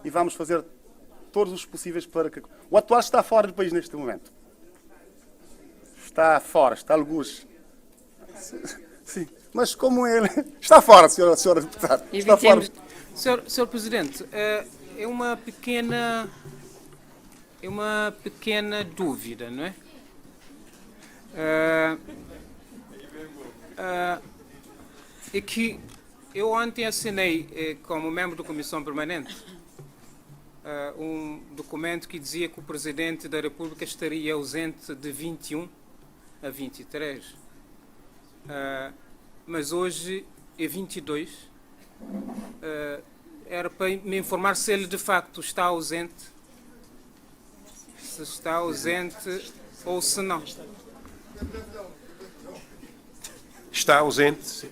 e vamos fazer todos os possíveis para que... O atual está fora do país neste momento. Está fora, está algures. Sim, mas como ele... Está fora, senhora deputada. Está fora. Senhor Presidente, é uma pequena dúvida, não é? É que eu ontem assinei, como membro da Comissão Permanente, um documento que dizia que o Presidente da República estaria ausente de 21 a 23. Mas hoje é 22. Era para me informar se ele de facto está ausente, se está ausente ou se não. Está ausente.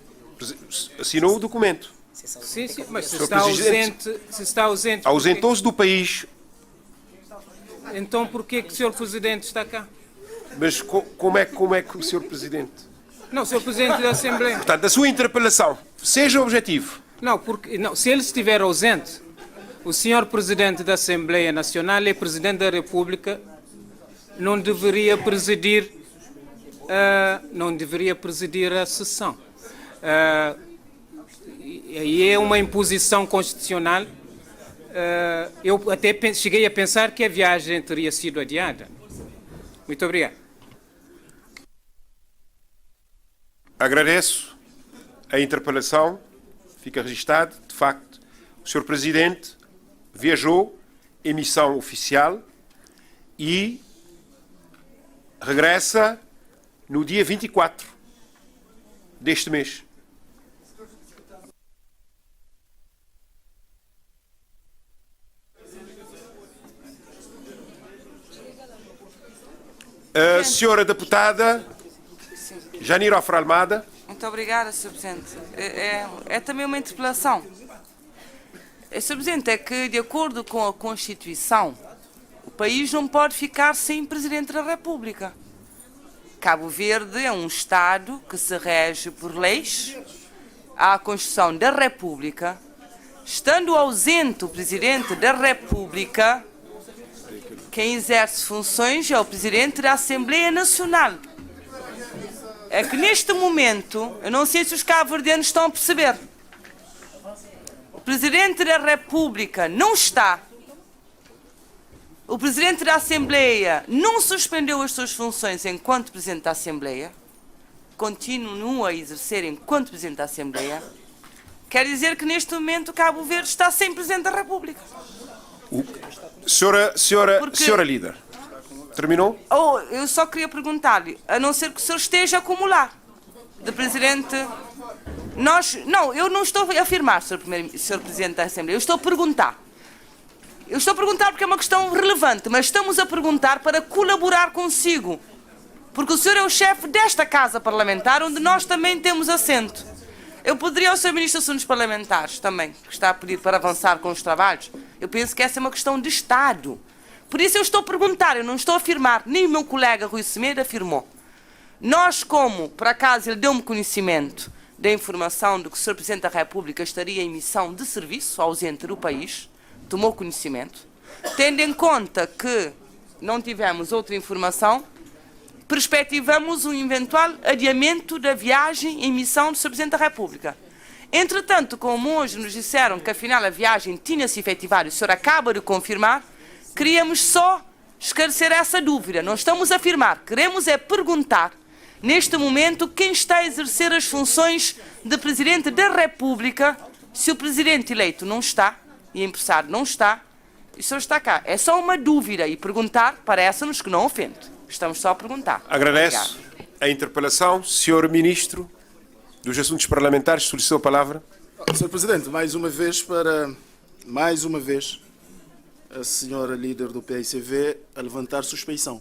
Assinou o documento. Sim, mas se Sr. está ausente... Ausentou-se do país. Então porquê que o Sr. Presidente está cá? Mas como é que o Sr. Presidente... Não, Sr. Presidente da Assembleia. Portanto, a sua interpelação, seja objetivo. Não, se ele estiver ausente, o Sr. Presidente da Assembleia Nacional e Presidente da República não deveria presidir a sessão. E é uma imposição constitucional. Eu até cheguei a pensar que a viagem teria sido adiada. Muito obrigado. Agradeço a interpelação. Fica registado, de facto, o Sr. Presidente viajou em missão oficial e regressa no dia 24 deste mês. A senhora deputada Janira Ofra Almada. Muito obrigada, Sr. Presidente. É também uma interpelação. Sr. Presidente, é que, de acordo com a Constituição, o país não pode ficar sem Presidente da República. Cabo Verde é um Estado que se rege por leis, há a Constituição da República. Estando ausente o Presidente da República, quem exerce funções é o Presidente da Assembleia Nacional. É que neste momento, eu não sei se os cabo-verdianos estão a perceber, o Presidente da República não está, o Presidente da Assembleia não suspendeu as suas funções enquanto Presidente da Assembleia, continua a exercer enquanto Presidente da Assembleia, quer dizer que neste momento Cabo Verde está sem Presidente da República. Senhora líder, terminou? Eu só queria perguntar-lhe, a não ser que o senhor esteja a acumular de Presidente... eu não estou a afirmar, Sr. Presidente da Assembleia, eu estou a perguntar. Eu estou a perguntar porque é uma questão relevante, mas estamos a perguntar para colaborar consigo. Porque o senhor é o chefe desta Casa Parlamentar, onde nós também temos assento. Eu poderia ao Sr. Ministro dos Assuntos Parlamentares também, que está a pedir para avançar com os trabalhos. Eu penso que essa é uma questão de Estado. Por isso eu estou a perguntar, eu não estou a afirmar, nem o meu colega Rui Semedo afirmou. Nós, como, por acaso, ele deu-me conhecimento da informação de que o Sr. Presidente da República estaria em missão de serviço ausente do país, tomou conhecimento, tendo em conta que não tivemos outra informação, perspectivamos um eventual adiamento da viagem em missão do Sr. Presidente da República. Entretanto, como hoje nos disseram que afinal a viagem tinha-se efetivado e o senhor acaba de confirmar, queríamos só esclarecer essa dúvida. Não estamos a afirmar, queremos é perguntar, neste momento, quem está a exercer as funções de Presidente da República, se o Presidente eleito não está, e o empresário não está, e o senhor está cá. É só uma dúvida e perguntar parece-nos que não ofende. Estamos só a perguntar. Agradeço a interpelação. Senhor Ministro dos Assuntos Parlamentares, solicitou a palavra. Sr. Presidente, mais uma vez, a senhora líder do PICV a levantar suspeição.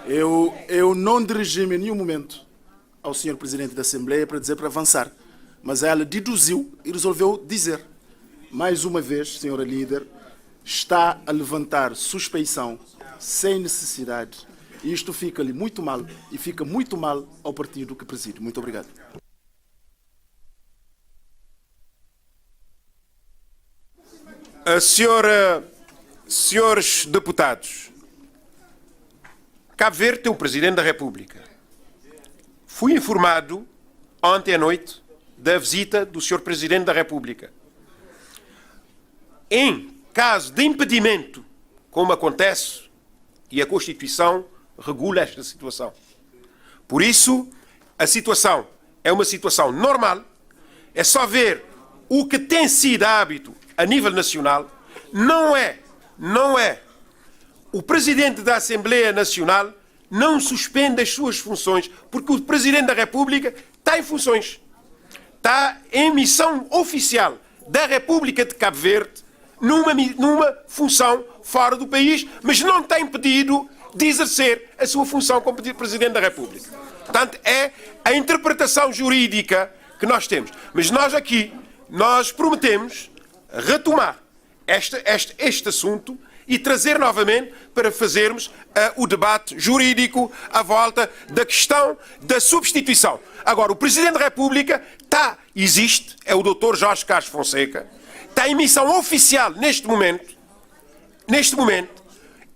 Eu não dirigi-me em nenhum momento ao senhor Presidente da Assembleia para dizer para avançar, mas ela deduziu e resolveu dizer. Mais uma vez, senhora líder, está a levantar suspeição sem necessidade. E isto fica-lhe muito mal e fica muito mal ao partido que preside. Muito obrigado. Senhores deputados, Cabo Verde tem o Presidente da República. Fui informado ontem à noite da visita do Sr. Presidente da República. Em caso de impedimento, como acontece, e a Constituição regula esta situação. Por isso, a situação é uma situação normal, é só ver o que tem sido hábito a nível nacional, não é o Presidente da Assembleia Nacional não suspende as suas funções, porque o Presidente da República está em funções. Está em missão oficial da República de Cabo Verde, numa função fora do país, mas não está impedido de exercer a sua função como Presidente da República. Portanto, é a interpretação jurídica que nós temos. Mas nós prometemos retomar este assunto e trazer novamente para fazermos o debate jurídico à volta da questão da substituição. Agora, o Presidente da República existe, é o Dr. Jorge Carlos Fonseca, está em missão oficial neste momento.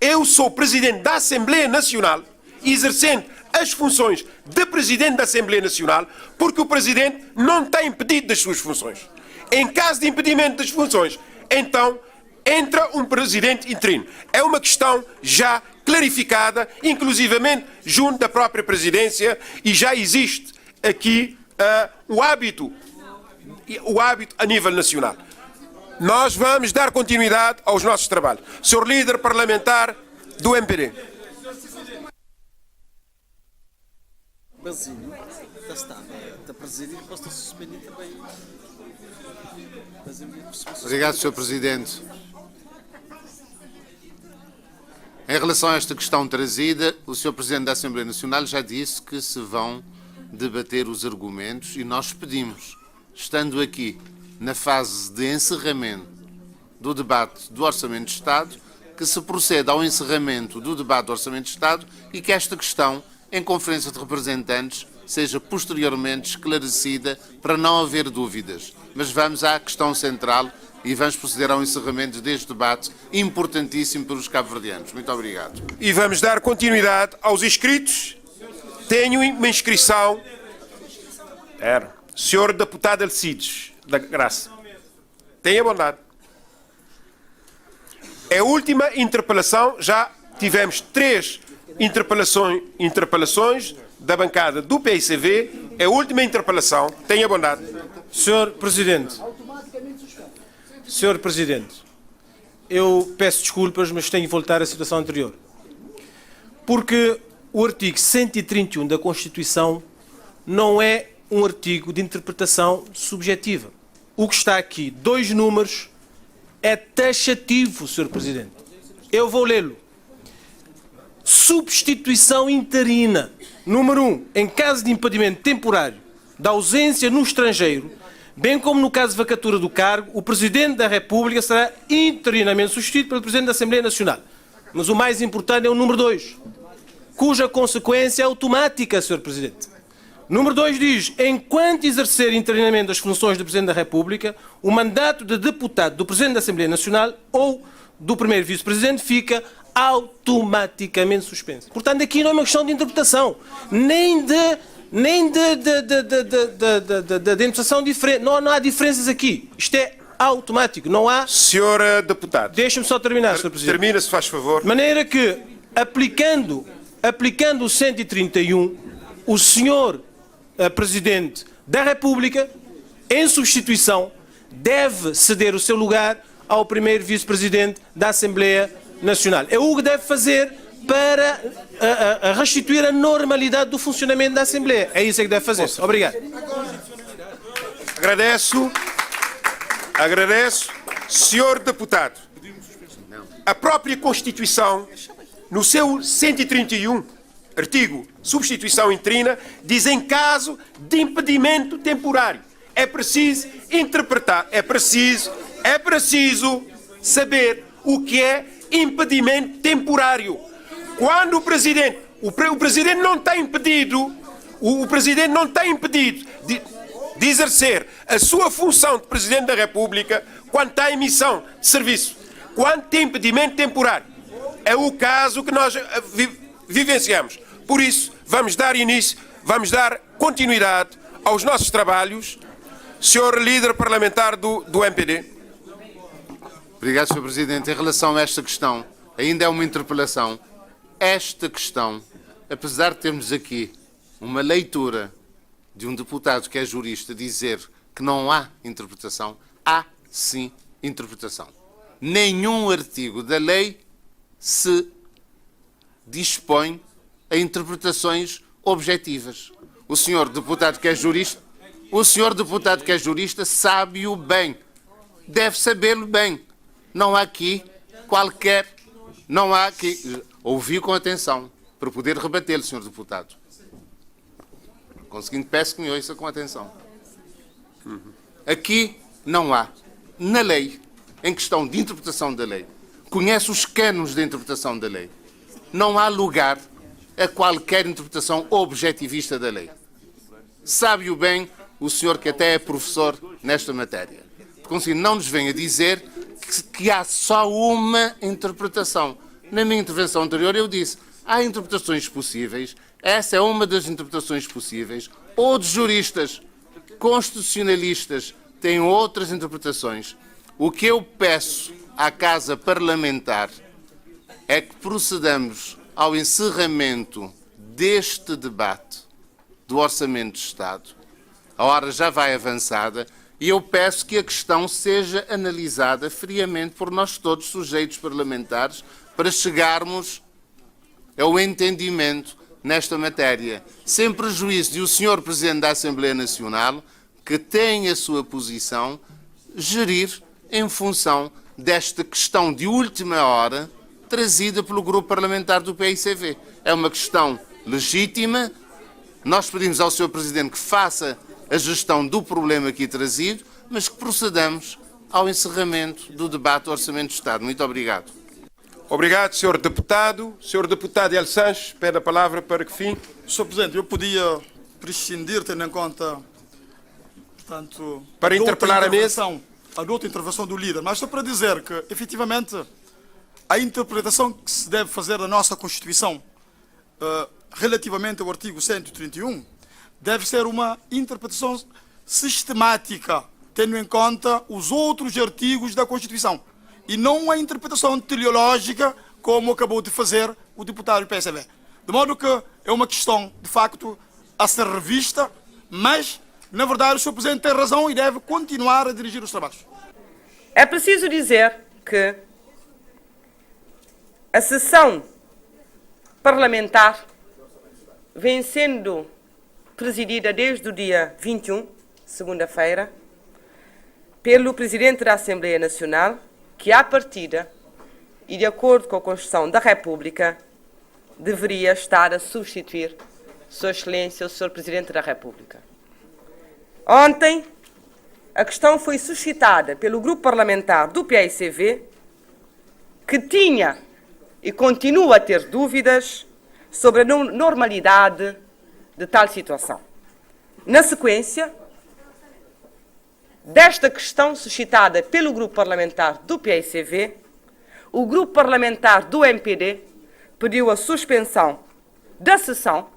Eu sou Presidente da Assembleia Nacional, exercendo as funções de Presidente da Assembleia Nacional, porque o Presidente não está impedido das suas funções. Em caso de impedimento das funções, então entra um Presidente interino. É uma questão já clarificada, inclusivamente junto da própria Presidência, e já existe aqui o hábito a nível nacional. Nós vamos dar continuidade aos nossos trabalhos. Sr. Líder Parlamentar do MPD. Basílio, está presidido, posso estar suspendido também. Obrigado, Sr. Presidente. Em relação a esta questão trazida, o Sr. Presidente da Assembleia Nacional já disse que se vão debater os argumentos e nós pedimos, estando aqui na fase de encerramento do debate do Orçamento de Estado, que se proceda ao encerramento do debate do Orçamento de Estado e que esta questão, em Conferência de Representantes, seja posteriormente esclarecida para não haver dúvidas. Mas vamos à questão central e vamos proceder ao encerramento deste debate importantíssimo para os cabo-verdianos. Muito obrigado. E vamos dar continuidade aos inscritos. Tenho uma inscrição. Senhor Deputado Alcides da Graça. Tenha bondade. É a última interpelação. Já tivemos 3 interpelações da bancada do PICV. É a última interpelação. Tenha bondade. Senhor Presidente, eu peço desculpas, mas tenho de voltar à situação anterior. Porque o artigo 131 da Constituição não é um artigo de interpretação subjetiva. O que está aqui, 2 números, é taxativo, Sr. Presidente. Eu vou lê-lo. Substituição interina. Número 1. Em caso de impedimento temporário da ausência no estrangeiro, bem como no caso de vacatura do cargo, o Presidente da República será interinamente substituído pelo Presidente da Assembleia Nacional. Mas o mais importante é o número 2, cuja consequência é automática, Sr. Presidente. Número 2 diz, enquanto exercer interinamente as funções do Presidente da República, o mandato de deputado do Presidente da Assembleia Nacional ou do primeiro vice-presidente fica automaticamente suspenso. Portanto, aqui não é uma questão de interpretação, nem de interpretação diferente. Não há diferenças aqui. Isto é automático. Não há... Senhora Deputada. Deixa-me só terminar, Sr. Presidente. Termina, se faz favor. De maneira que, aplicando o 131, o Sr. Presidente da República, em substituição, deve ceder o seu lugar ao primeiro vice-presidente da Assembleia Nacional. É o que deve fazer para restituir a normalidade do funcionamento da Assembleia. É isso que deve fazer. Obrigado. Agradeço. Senhor Deputado, a própria Constituição, no seu 131, artigo substituição interina, diz em caso de impedimento temporário. É preciso interpretar, é preciso saber o que é impedimento temporário. Quando o Presidente não está impedido, de exercer a sua função de Presidente da República quanto à emissão de serviço, quanto a impedimento temporário. É o caso que nós vivenciamos. Por isso, vamos dar continuidade aos nossos trabalhos. Senhor líder parlamentar do MPD. Obrigado, Sr. Presidente. Em relação a esta questão, ainda é uma interpelação. Esta questão, apesar de termos aqui uma leitura de um deputado que é jurista dizer que não há interpretação, há sim interpretação. Nenhum artigo da lei se dispõe a interpretações objetivas. O senhor deputado que é jurista, sabe-o bem, deve sabê-lo bem. Não há aqui ouvi com atenção para poder rebatê-lo, senhor deputado. Conseguindo, peço que me ouça com atenção. Aqui não há, na lei, em questão de interpretação da lei, conhece os cânones da interpretação da lei. Não há lugar a qualquer interpretação objetivista da lei. Sabe-o bem o senhor que até é professor nesta matéria. Conseguindo, não nos venha dizer que há só uma interpretação. Na minha intervenção anterior eu disse, há interpretações possíveis, essa é uma das interpretações possíveis. Outros juristas constitucionalistas têm outras interpretações. O que eu peço à Casa Parlamentar é que procedamos ao encerramento deste debate do Orçamento de Estado. A hora já vai avançada e eu peço que a questão seja analisada friamente por nós todos, sujeitos parlamentares, para chegarmos ao entendimento nesta matéria, sem prejuízo de o Sr. Presidente da Assembleia Nacional, que tem a sua posição, gerir em função desta questão de última hora trazida pelo Grupo Parlamentar do PICV. É uma questão legítima. Nós pedimos ao Sr. Presidente que faça a gestão do problema aqui trazido, mas que procedamos ao encerramento do debate do Orçamento de Estado. Muito obrigado. Obrigado, Sr. Deputado. Sr. Deputado El Sanches, pede a palavra para que fim? Sr. Presidente, eu podia prescindir, tendo em conta, portanto, para interpelar a mesa, a outra intervenção do líder, mas só para dizer que, efetivamente, a interpretação que se deve fazer da nossa Constituição relativamente ao artigo 131 deve ser uma interpretação sistemática, tendo em conta os outros artigos da Constituição, e não uma interpretação teleológica, como acabou de fazer o deputado do PSV. De modo que é uma questão, de facto, a ser revista, mas, na verdade, o Sr. Presidente tem razão e deve continuar a dirigir os trabalhos. É preciso dizer que a sessão parlamentar vem sendo presidida desde o dia 21, segunda-feira, pelo Presidente da Assembleia Nacional, que, à partida, e de acordo com a Constituição da República, deveria estar a substituir Sua Excelência, o Sr. Presidente da República. Ontem, a questão foi suscitada pelo Grupo Parlamentar do PICV, que tinha e continua a ter dúvidas sobre a normalidade de tal situação. Na sequência desta questão suscitada pelo Grupo Parlamentar do PICV, o Grupo Parlamentar do MPD pediu a suspensão da sessão,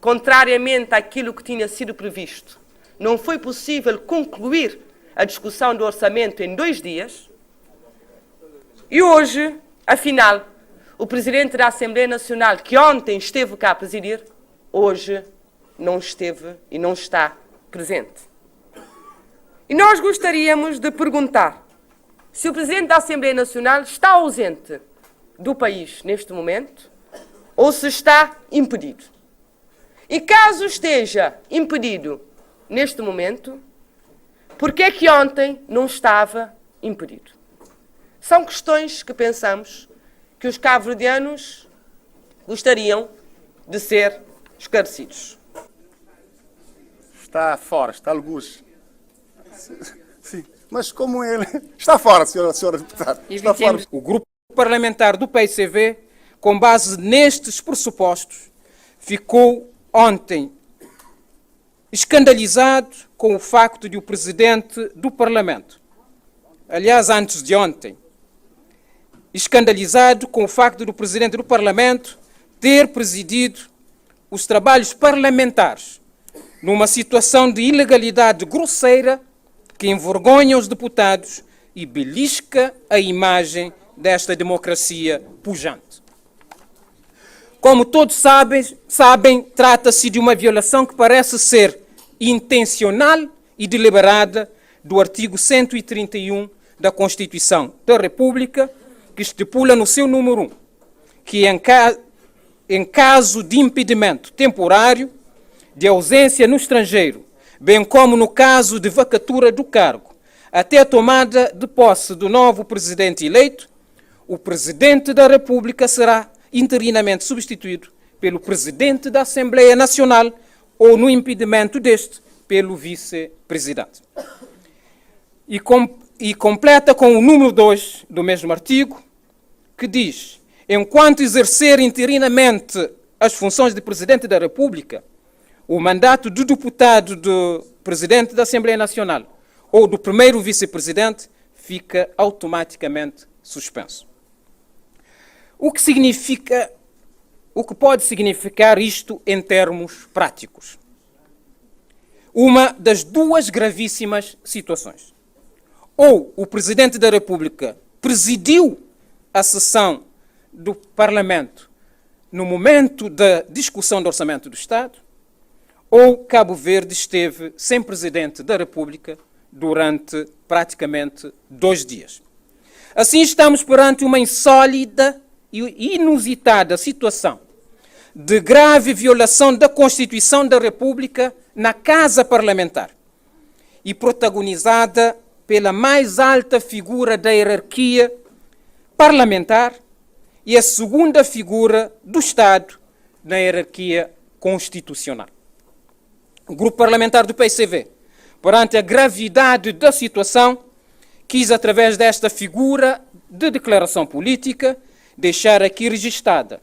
contrariamente àquilo que tinha sido previsto. Não foi possível concluir a discussão do orçamento em 2 dias. E hoje, afinal, o Presidente da Assembleia Nacional, que ontem esteve cá a presidir, hoje não esteve e não está presente. E nós gostaríamos de perguntar se o Presidente da Assembleia Nacional está ausente do país neste momento ou se está impedido. E caso esteja impedido neste momento, por que é que ontem não estava impedido? São questões que pensamos que os cabo-verdianos gostariam de ser esclarecidos. Está fora, está alguns. Sim, mas como ele... Está fora, senhora deputada. Está fora. O Grupo Parlamentar do PICV, com base nestes pressupostos, ficou ontem escandalizado com o facto de o Presidente do Parlamento, aliás, antes de ontem, escandalizado com o facto do Presidente do Parlamento ter presidido os trabalhos parlamentares numa situação de ilegalidade grosseira que envergonha os deputados e belisca a imagem desta democracia pujante. Como todos sabem, trata-se de uma violação que parece ser intencional e deliberada do artigo 131 da Constituição da República, que estipula no seu número 1 que em caso de impedimento temporário, de ausência no estrangeiro, bem como no caso de vacatura do cargo, até a tomada de posse do novo presidente eleito, o Presidente da República será interinamente substituído pelo Presidente da Assembleia Nacional ou, no impedimento deste, pelo Vice-Presidente. E completa com o número 2 do mesmo artigo, que diz: enquanto exercer interinamente as funções de Presidente da República, o mandato do deputado do Presidente da Assembleia Nacional ou do primeiro Vice-Presidente fica automaticamente suspenso. O que pode significar isto em termos práticos? Uma das duas gravíssimas situações. Ou o Presidente da República presidiu a sessão do Parlamento no momento da discussão do Orçamento do Estado, ou Cabo Verde esteve sem Presidente da República durante praticamente 2 dias. Assim, estamos perante uma insólita e inusitada situação de grave violação da Constituição da República na Casa Parlamentar e protagonizada pela mais alta figura da hierarquia parlamentar e a segunda figura do Estado na hierarquia constitucional. O Grupo Parlamentar do PCV, perante a gravidade da situação, quis, através desta figura de declaração política, deixar aqui registada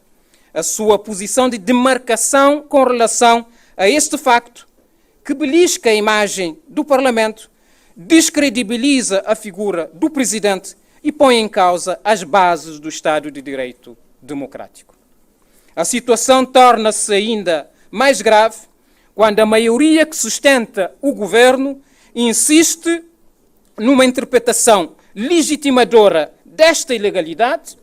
a sua posição de demarcação com relação a este facto que belisca a imagem do Parlamento, descredibiliza a figura do Presidente e põe em causa as bases do Estado de Direito democrático. A situação torna-se ainda mais grave quando a maioria que sustenta o governo insiste numa interpretação legitimadora desta ilegalidade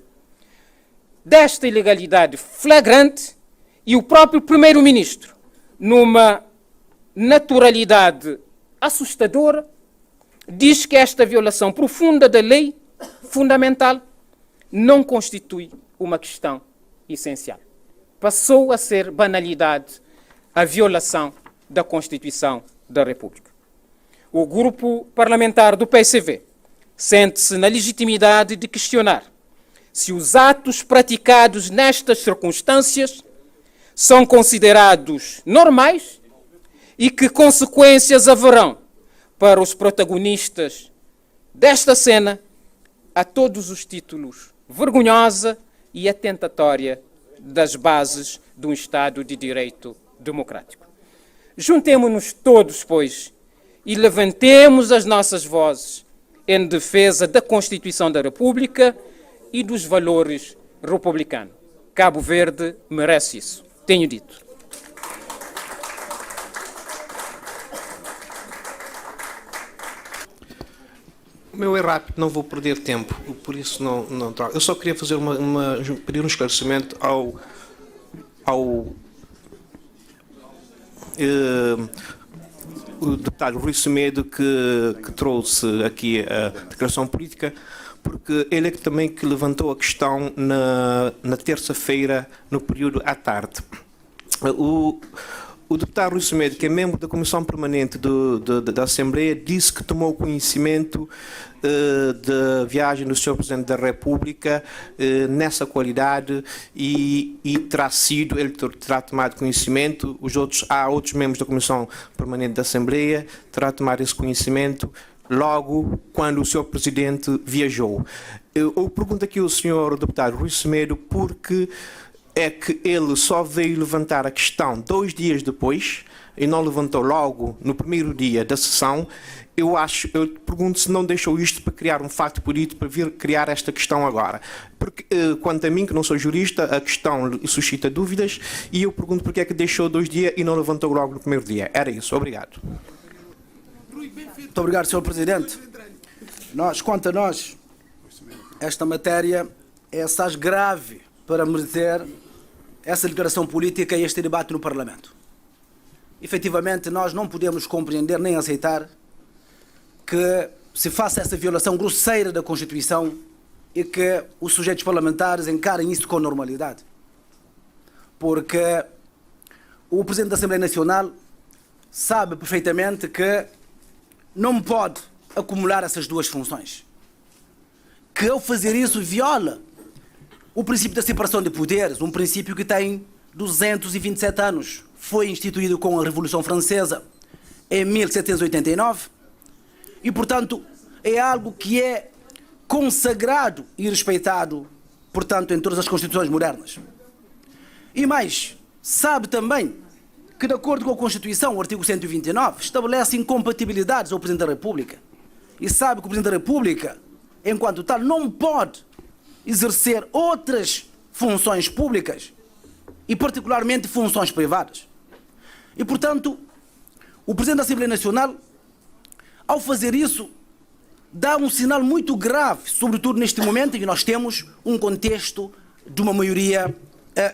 flagrante, e o próprio Primeiro-Ministro, numa naturalidade assustadora, diz que esta violação profunda da lei fundamental não constitui uma questão essencial. Passou a ser banalidade a violação da Constituição da República. O Grupo Parlamentar do PCV sente-se na legitimidade de questionar se os atos praticados nestas circunstâncias são considerados normais e que consequências haverão para os protagonistas desta cena a todos os títulos vergonhosa e atentatória das bases de um Estado de Direito democrático. Juntemo-nos todos, pois, e levantemos as nossas vozes em defesa da Constituição da República e dos valores republicanos. Cabo Verde merece isso. Tenho dito. O meu é rápido, não vou perder tempo, por isso não troco. Eu só queria fazer pedir um esclarecimento o deputado Rui Semedo que trouxe aqui a declaração política, porque ele é também que levantou a questão na terça-feira, no período à tarde. O deputado Rui Semedo, que é membro da Comissão Permanente da Assembleia, disse que tomou conhecimento da viagem do Sr. Presidente da República nessa qualidade e ele terá tomado conhecimento, há outros membros da Comissão Permanente da Assembleia, terá tomado esse conhecimento logo quando o Sr. Presidente viajou. Eu pergunto aqui ao Sr. deputado Rui Semedo porque é que ele só veio levantar a questão 2 dias depois e não levantou logo no primeiro dia da sessão. Eu pergunto se não deixou isto para criar um facto político, para vir criar esta questão agora. Porque, quanto a mim, que não sou jurista, a questão suscita dúvidas e eu pergunto porque é que deixou 2 dias e não levantou logo no primeiro dia. Era isso. Obrigado. Muito obrigado, Sr. Presidente. Quanto a nós, esta matéria é assaz grave para merecer essa declaração política e este debate no Parlamento. Efetivamente, nós não podemos compreender nem aceitar que se faça essa violação grosseira da Constituição e que os sujeitos parlamentares encarem isso com normalidade. Porque o Presidente da Assembleia Nacional sabe perfeitamente que não pode acumular essas duas funções. Que ao fazer isso viola o princípio da separação de poderes, um princípio que tem 227 anos. Foi instituído com a Revolução Francesa em 1789 e, portanto, é algo que é consagrado e respeitado, portanto, em todas as constituições modernas. E mais, sabe também que, de acordo com a Constituição, o artigo 129, estabelece incompatibilidades ao Presidente da República. E sabe que o Presidente da República, enquanto tal, não pode exercer outras funções públicas e, particularmente, funções privadas. E, portanto, o Presidente da Assembleia Nacional, ao fazer isso, dá um sinal muito grave, sobretudo neste momento em que nós temos um contexto de uma maioria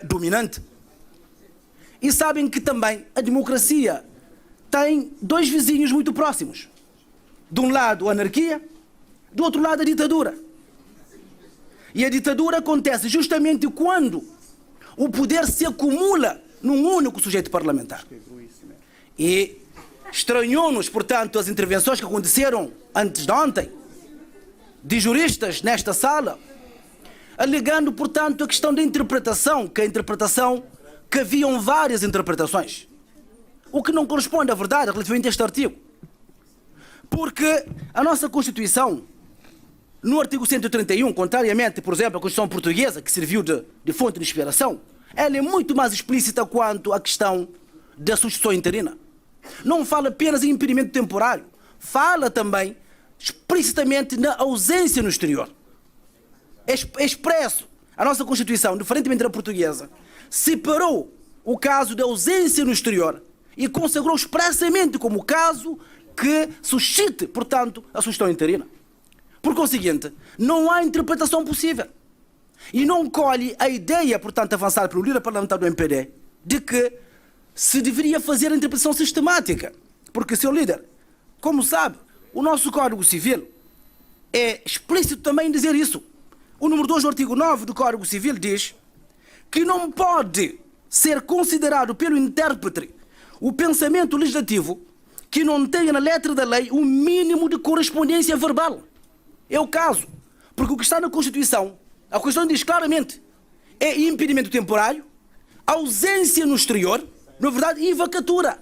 dominante. E sabem que também a democracia tem 2 vizinhos muito próximos. De um lado, a anarquia, do outro lado, a ditadura. E a ditadura acontece justamente quando o poder se acumula num único sujeito parlamentar. E estranhou-nos, portanto, as intervenções que aconteceram antes de ontem, de juristas nesta sala, alegando, portanto, a questão da interpretação, que haviam várias interpretações, o que não corresponde à verdade relativamente a este artigo. Porque a nossa Constituição, no artigo 131, contrariamente, por exemplo, à Constituição portuguesa, que serviu de fonte de inspiração, ela é muito mais explícita quanto à questão da substituição interina. Não fala apenas em impedimento temporário, fala também explicitamente na ausência no exterior. É expresso. A nossa Constituição, diferentemente da portuguesa, separou o caso da ausência no exterior e consagrou expressamente como caso que suscite, portanto, a substituição interina. Por conseguinte, não há interpretação possível. E não colhe a ideia, portanto, avançada pelo líder parlamentar do MPD, de que se deveria fazer a interpretação sistemática. Porque, seu líder, como sabe, o nosso Código Civil é explícito também em dizer isso. O número 2 do artigo 9 do Código Civil diz que não pode ser considerado pelo intérprete o pensamento legislativo que não tenha na letra da lei um mínimo de correspondência verbal. É o caso, porque o que está na Constituição, a Constituição diz claramente, é impedimento temporário, ausência no exterior, na verdade, e vacatura.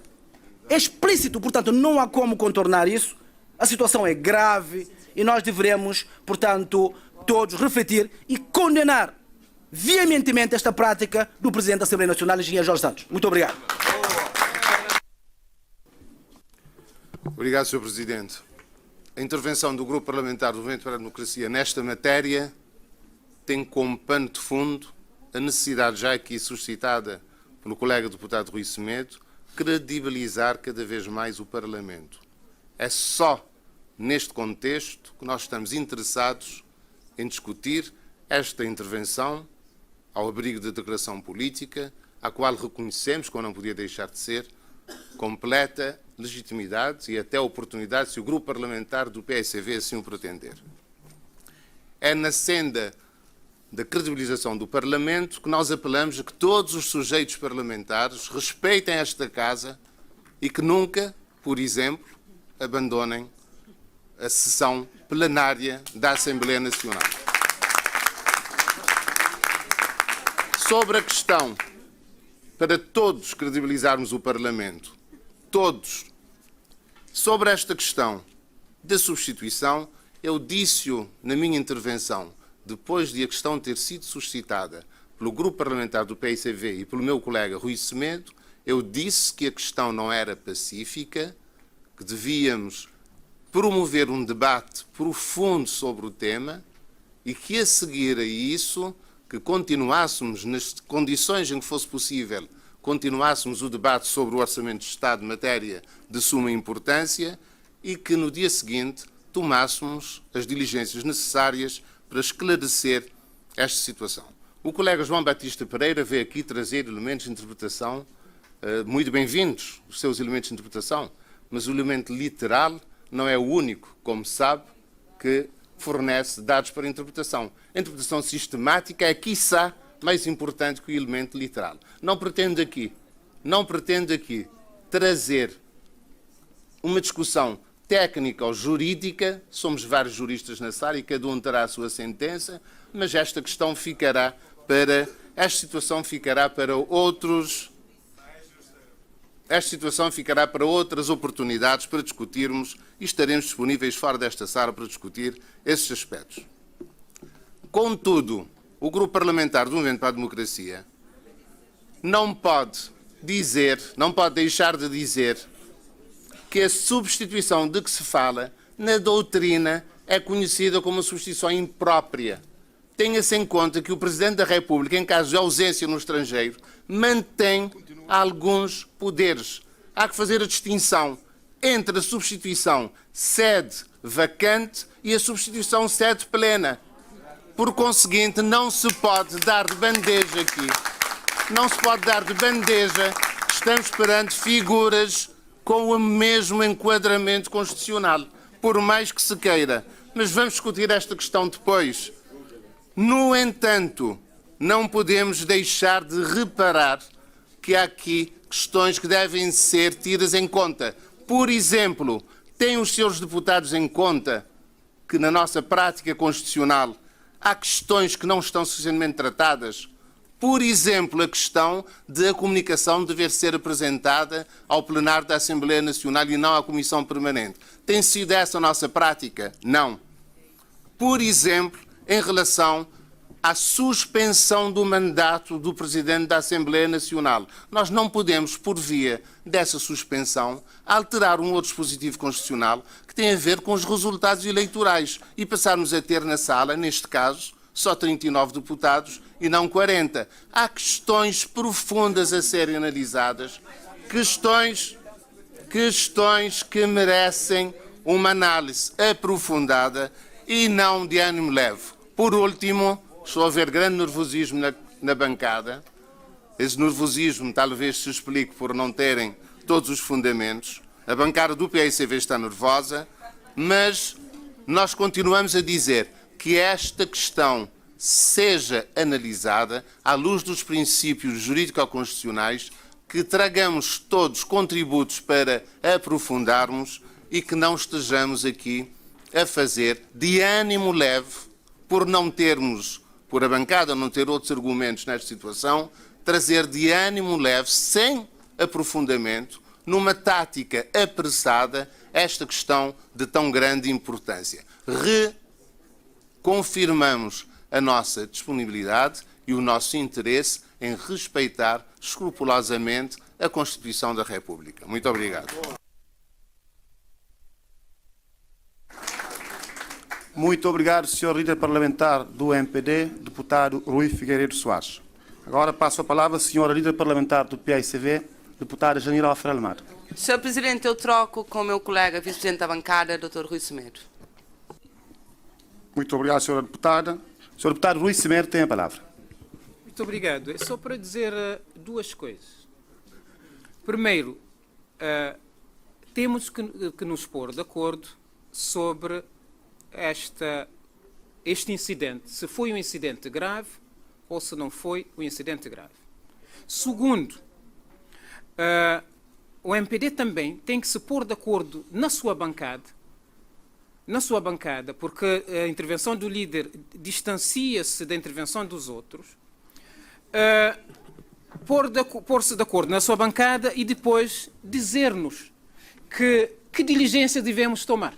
É explícito, portanto, não há como contornar isso. A situação é grave e nós devemos, portanto, todos refletir e condenar veementemente esta prática do Presidente da Assembleia Nacional, Engenheiro Jorge Santos. Muito obrigado. Obrigado, Sr. Presidente. A intervenção do Grupo Parlamentar do Movimento para a Democracia nesta matéria tem como pano de fundo a necessidade, já aqui suscitada pelo colega deputado Rui Semedo, credibilizar cada vez mais o Parlamento. É só neste contexto que nós estamos interessados em discutir esta intervenção ao abrigo da declaração política, à qual reconhecemos, como não podia deixar de ser, completa legitimidade e até oportunidade se o grupo parlamentar do PSV assim o pretender. É na senda da credibilização do Parlamento que nós apelamos a que todos os sujeitos parlamentares respeitem esta Casa e que nunca, por exemplo, abandonem a sessão plenária da Assembleia Nacional. Sobre a questão, para todos credibilizarmos o Parlamento, todos, sobre esta questão da substituição, eu disse-o na minha intervenção, depois de a questão ter sido suscitada pelo grupo parlamentar do PICV e pelo meu colega Rui Semedo, eu disse que a questão não era pacífica, que devíamos promover um debate profundo sobre o tema e que, a seguir a isso, que continuássemos, nas condições em que fosse possível, continuássemos o debate sobre o Orçamento de Estado, matéria de suma importância, e que no dia seguinte tomássemos as diligências necessárias para esclarecer esta situação. O colega João Batista Pereira veio aqui trazer elementos de interpretação, muito bem-vindos os seus elementos de interpretação, mas o elemento literal não é o único, como sabe, que fornece dados para interpretação. A interpretação sistemática é, quiçá, mais importante que o elemento literal. Não pretendo aqui trazer uma discussão técnica ou jurídica, somos vários juristas na sala e cada um terá a sua sentença, mas esta questão ficará para, esta situação ficará para outras oportunidades para discutirmos e estaremos disponíveis fora desta sala para discutir esses aspectos. Contudo, o Grupo Parlamentar do Movimento para a Democracia não pode deixar de dizer que a substituição de que se fala na doutrina é conhecida como substituição imprópria. Tenha-se em conta que o Presidente da República, em caso de ausência no estrangeiro, mantém alguns poderes. Há que fazer a distinção entre a substituição sede vacante e a substituição sede plena. Por conseguinte, não se pode dar de bandeja aqui. Não se pode dar de bandeja. Estamos perante figuras com o mesmo enquadramento constitucional, por mais que se queira. Mas vamos discutir esta questão depois. No entanto, não podemos deixar de reparar que há aqui questões que devem ser tidas em conta. Por exemplo, têm os seus deputados em conta que na nossa prática constitucional há questões que não estão suficientemente tratadas? Por exemplo, a questão de a comunicação dever ser apresentada ao plenário da Assembleia Nacional e não à Comissão Permanente. Tem sido essa a nossa prática? Não. Por exemplo, em relação à suspensão do mandato do Presidente da Assembleia Nacional. Nós não podemos, por via dessa suspensão, alterar um outro dispositivo constitucional que tem a ver com os resultados eleitorais e passarmos a ter na sala, neste caso, só 39 deputados e não 40. Há questões profundas a serem analisadas, questões que merecem uma análise aprofundada e não de ânimo leve. Por último, estou a ver grande nervosismo na bancada. Esse nervosismo talvez se explique por não terem todos os fundamentos. A bancada do PICV está nervosa, mas nós continuamos a dizer que esta questão seja analisada à luz dos princípios jurídico-constitucionais, que tragamos todos contributos para aprofundarmos e que não estejamos aqui a fazer de ânimo leve por não termos, por a bancada não ter outros argumentos nesta situação, trazer de ânimo leve, sem aprofundamento, numa tática apressada, esta questão de tão grande importância. Reconfirmamos a nossa disponibilidade e o nosso interesse em respeitar escrupulosamente a Constituição da República. Muito obrigado. Muito obrigado, Sr. Líder Parlamentar do MPD, deputado Rui Figueiredo Soares. Agora passo a palavra à Sra. Líder Parlamentar do PICV, deputada Janira Alfrelmar. Sr. Presidente, eu troco com o meu colega vice-presidente da bancada, Dr. Rui Semedo. Muito obrigado, Sra. Deputada. Sr. Deputado Rui Semedo tem a palavra. Muito obrigado. É só para dizer duas coisas. Primeiro, temos que nos pôr de acordo sobre este incidente, se foi um incidente grave ou se não foi um incidente grave. Segundo, o MPD também tem que se pôr de acordo na sua bancada, porque a intervenção do líder distancia-se da intervenção dos outros, pôr-se de acordo na sua bancada e depois dizer-nos que diligência devemos tomar.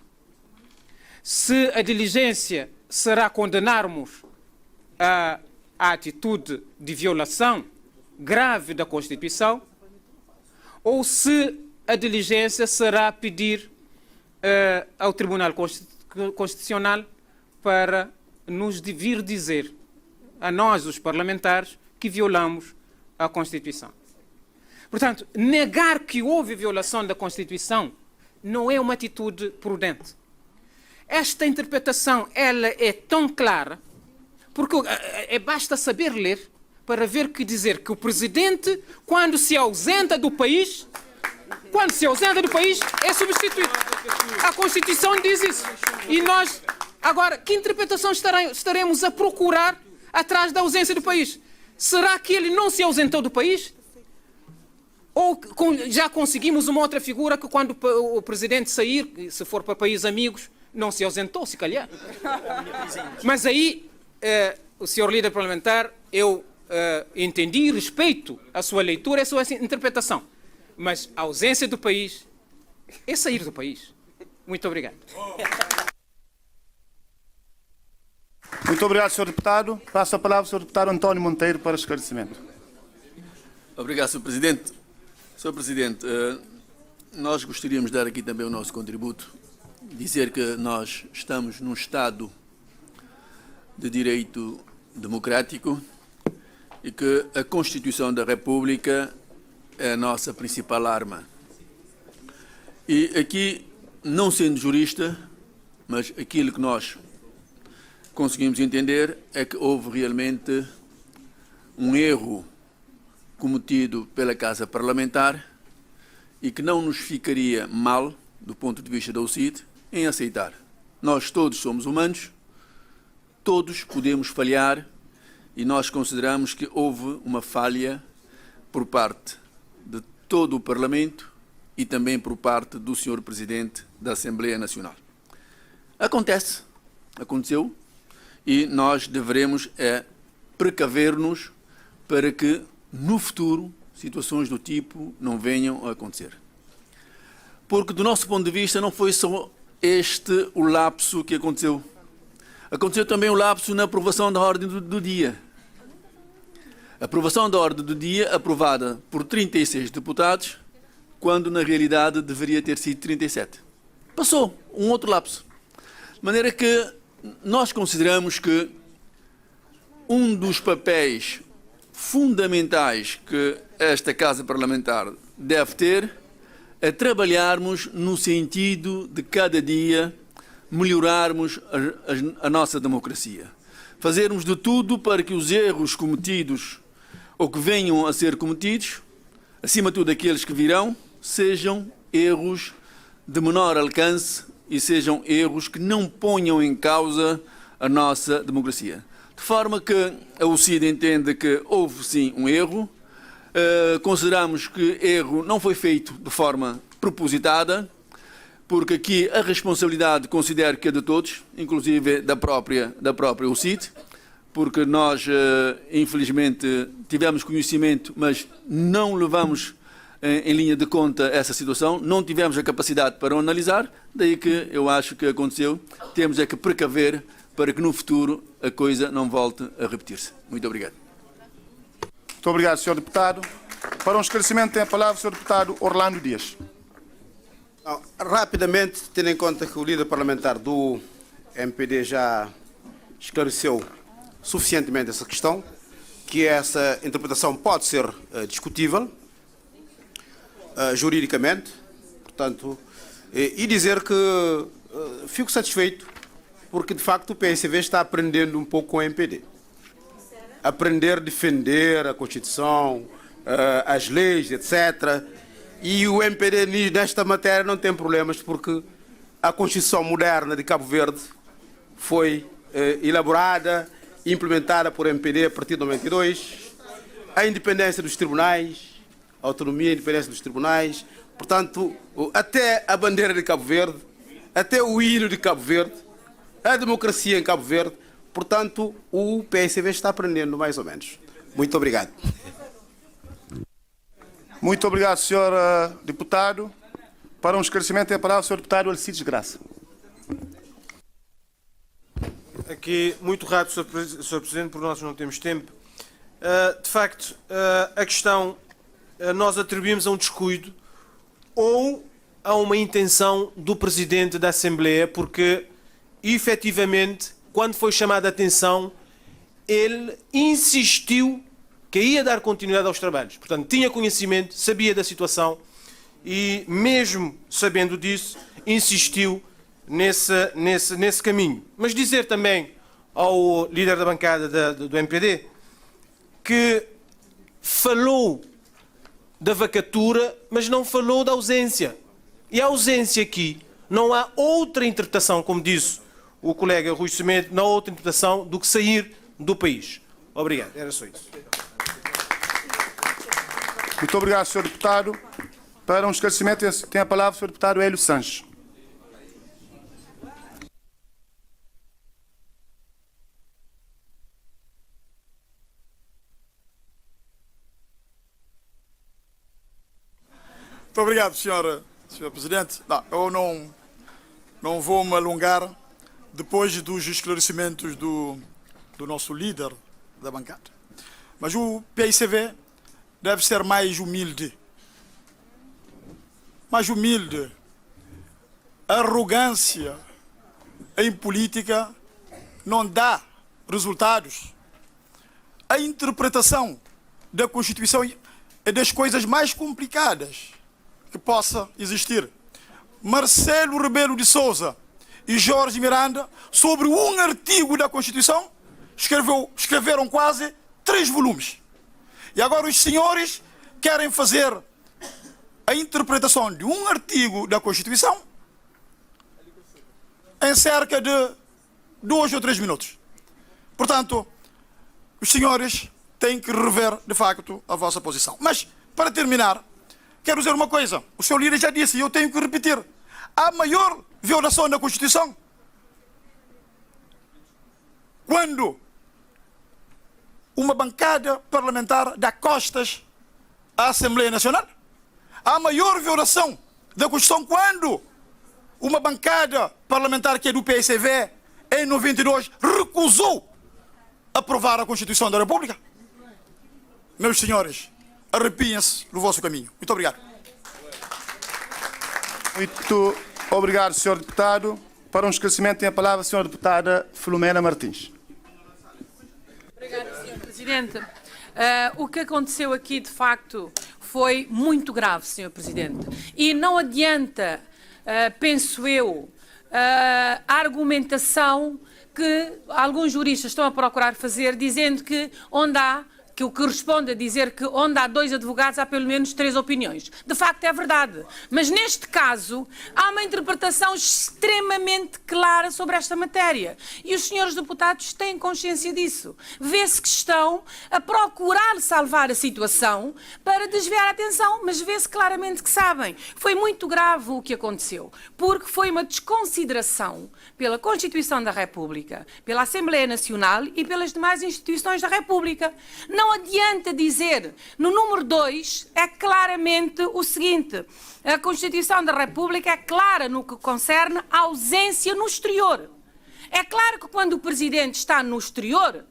Se a diligência será condenarmos a atitude de violação grave da Constituição, ou se a diligência será pedir ao Tribunal Constitucional para nos vir dizer, a nós, os parlamentares, que violamos a Constituição. Portanto, negar que houve violação da Constituição não é uma atitude prudente. Esta interpretação ela é tão clara, porque basta saber ler para ver que dizer que o presidente, quando se ausenta do país, é substituído. A Constituição diz isso. E nós, agora, que interpretação estaremos a procurar atrás da ausência do país? Será que ele não se ausentou do país? Ou já conseguimos uma outra figura que quando o presidente sair, se for para países amigos, não se ausentou, se calhar. Mas aí, o senhor líder parlamentar, eu entendi e respeito a sua leitura e a sua interpretação. Mas a ausência do país é sair do país. Muito obrigado. Muito obrigado, Sr. Deputado. Passo a palavra ao Sr. Deputado António Monteiro para esclarecimento. Obrigado, Sr. Presidente. Sr. Presidente, nós gostaríamos de dar aqui também o nosso contributo, dizer que nós estamos num Estado de direito democrático e que a Constituição da República é a nossa principal arma. E aqui, não sendo jurista, mas aquilo que nós conseguimos entender é que houve realmente um erro cometido pela Casa Parlamentar e que não nos ficaria mal, do ponto de vista da UCIT, em aceitar. Nós todos somos humanos, todos podemos falhar e nós consideramos que houve uma falha por parte de todo o Parlamento e também por parte do Sr. Presidente da Assembleia Nacional. Aconteceu, e nós deveremos precaver-nos para que, no futuro, situações do tipo não venham a acontecer. Porque, do nosso ponto de vista, não foi só este o lapso que aconteceu. Aconteceu também o lapso na aprovação da ordem do dia. A aprovação da ordem do dia, aprovada por 36 deputados, quando, na realidade, deveria ter sido 37. Passou um outro lapso. De maneira que nós consideramos que um dos papéis fundamentais que esta Casa Parlamentar deve ter é trabalharmos no sentido de cada dia melhorarmos a nossa democracia. Fazermos de tudo para que os erros cometidos ou que venham a ser cometidos, acima de tudo aqueles que virão, sejam erros de menor alcance e sejam erros que não ponham em causa a nossa democracia. De forma que a UCID entende que houve sim um erro, consideramos que erro não foi feito de forma propositada, porque aqui a responsabilidade considero que é de todos, inclusive da própria UCID, porque nós, infelizmente, tivemos conhecimento, mas não levamos em linha de conta essa situação, não tivemos a capacidade para o analisar, daí que eu acho que aconteceu, temos que precaver para que no futuro a coisa não volte a repetir-se. Muito obrigado. Muito obrigado, Sr. Deputado. Para um esclarecimento tem a palavra o Sr. Deputado Orlando Dias. Rapidamente, tendo em conta que o líder parlamentar do MPD já esclareceu suficientemente essa questão, que essa interpretação pode ser discutível juridicamente, portanto, e dizer que fico satisfeito porque, de facto, o PSV está aprendendo um pouco com o MPD. Aprender a defender a Constituição, as leis, etc. E o MPD, nesta matéria, não tem problemas, porque a Constituição moderna de Cabo Verde foi elaborada e implementada por MPD a partir de 92. A independência dos tribunais, a autonomia e independência dos tribunais, portanto, até a bandeira de Cabo Verde, até o hino de Cabo Verde, a democracia em Cabo Verde, portanto, o PSV está aprendendo mais ou menos. Muito obrigado. Muito obrigado, Sr. Deputado. Para um esclarecimento tem a palavra o Sr. Deputado Alcides Graça. aqui muito rápido, Sr. Presidente, porque nós não temos tempo. De facto, a questão nós atribuímos a um descuido ou a uma intenção do Presidente da Assembleia, porque, efetivamente, quando foi chamada a atenção, ele insistiu que ia dar continuidade aos trabalhos. Portanto, tinha conhecimento, sabia da situação e, mesmo sabendo disso, insistiu nesse caminho. Mas dizer também ao líder da bancada do MPD que falou da vacatura, mas não falou da ausência. E a ausência aqui, não há outra interpretação, como disse o colega Rui Semedo, não há outra interpretação do que sair do país. Obrigado, era só isso. Muito obrigado, Sr. Deputado. Para um esclarecimento, tem a palavra o Sr. Deputado Hélio Sanches. Muito obrigado, Sr. Presidente. Eu não vou me alongar depois dos esclarecimentos do nosso líder da bancada. Mas o PICV deve ser mais humilde. Mais humilde. Arrogância em política não dá resultados. A interpretação da Constituição é das coisas mais complicadas que possa existir. Marcelo Rebelo de Sousa e Jorge Miranda, sobre um artigo da Constituição, escreveram quase 3 volumes. E agora os senhores querem fazer a interpretação de um artigo da Constituição em cerca de 2 ou 3 minutos. Portanto, os senhores têm que rever, de facto, a vossa posição. Mas, para terminar, quero dizer uma coisa. O senhor líder já disse, e eu tenho que repetir. A maior violação da Constituição, quando uma bancada parlamentar dá costas à Assembleia Nacional. A maior violação da Constituição, quando uma bancada parlamentar que é do PSV, em 92, recusou aprovar a Constituição da República. Meus senhores, arrepiem-se do vosso caminho. Muito obrigado. Muito obrigado, Sr. Deputado. Para um esclarecimento, tem a palavra a Sra. Deputada Filomena Martins. Obrigada, Sr. Presidente. O que aconteceu aqui, de facto, foi muito grave, Sr. Presidente. E não adianta, penso eu, a argumentação que alguns juristas estão a procurar fazer, dizendo que onde há, que o que corresponde a dizer que onde há 2 advogados há pelo menos 3 opiniões. De facto é verdade. Mas neste caso há uma interpretação extremamente clara sobre esta matéria. E os senhores deputados têm consciência disso. Vê-se que estão a procurar salvar a situação para desviar a atenção, mas vê-se claramente que sabem. Foi muito grave o que aconteceu, porque foi uma desconsideração pela Constituição da República, pela Assembleia Nacional e pelas demais instituições da República. Não adianta dizer, no número 2, é claramente o seguinte: a Constituição da República é clara no que concerne a ausência no exterior. É claro que quando o Presidente está no exterior,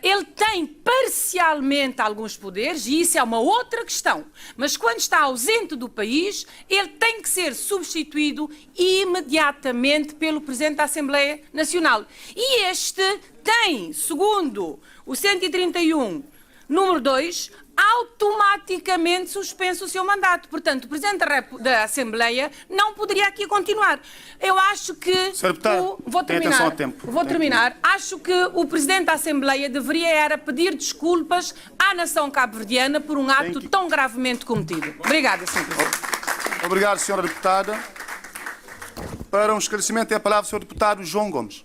ele tem parcialmente alguns poderes, e isso é uma outra questão. Mas quando está ausente do país, ele tem que ser substituído imediatamente pelo Presidente da Assembleia Nacional. E este tem, segundo o 131, número 2, automaticamente suspenso o seu mandato. Portanto, o Presidente da Assembleia não poderia aqui continuar. Eu acho que... Sr. Deputado, tenha atenção ao tempo. Vou terminar. Acho que o Presidente da Assembleia deveria era pedir desculpas à nação cabo-verdiana por um ato tão gravemente cometido. Obrigada, Sr. Presidente. Obrigado, Sra. Deputada. Para um esclarecimento, tem a palavra o Sr. Deputado João Gomes.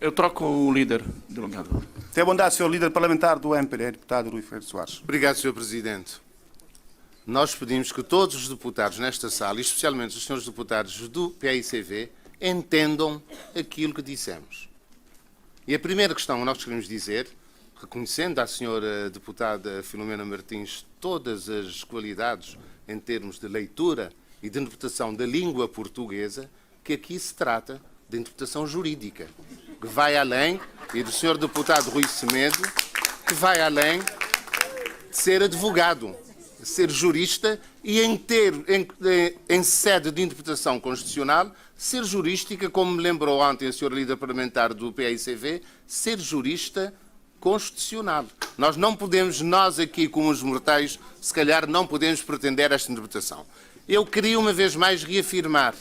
Eu troco o líder delegado. Tem a bondade, Sr. Líder Parlamentar do MPD, Deputado Rui Ferreira Soares. Obrigado, Sr. Presidente. Nós pedimos que todos os deputados nesta sala, e especialmente os senhores deputados do PICV, entendam aquilo que dissemos. E a primeira questão que nós queremos dizer, reconhecendo à senhora deputada Filomena Martins todas as qualidades em termos de leitura e de interpretação da língua portuguesa, que aqui se trata de interpretação jurídica, que vai além, e do Sr. Deputado Rui Semedo, que vai além de ser advogado, de ser jurista e em sede de interpretação constitucional, ser jurística, como me lembrou ontem a senhora líder parlamentar do PICV, ser jurista constitucional. Nós não podemos, nós aqui como os mortais, se calhar não podemos pretender esta interpretação. Eu queria uma vez mais reafirmar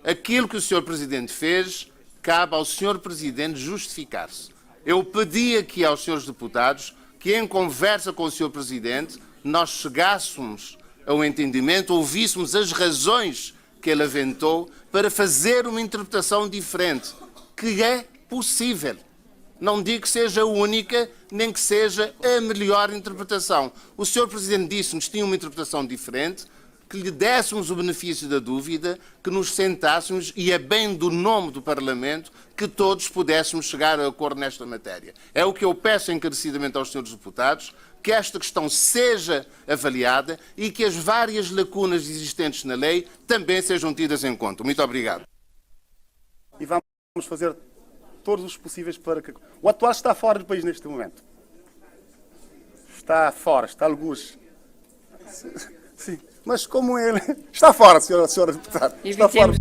aquilo que o Sr. Presidente fez, cabe ao Sr. Presidente justificar-se. Eu pedi aqui aos senhores deputados que em conversa com o Sr. Presidente nós chegássemos a um entendimento, ouvíssemos as razões que ele aventou para fazer uma interpretação diferente, que é possível. Não digo que seja a única, nem que seja a melhor interpretação. O Sr. Presidente disse-nos que tinha uma interpretação diferente, que lhe dessemos o benefício da dúvida, que nos sentássemos, e é bem do nome do Parlamento, que todos pudéssemos chegar a acordo nesta matéria. É o que eu peço encarecidamente aos senhores deputados, que esta questão seja avaliada e que as várias lacunas existentes na lei também sejam tidas em conta. Muito obrigado. E vamos fazer todos os possíveis para que... O atual está fora do país neste momento. Está fora, está algures. Sim, mas como ele... Está fora, senhora deputada. Está fora.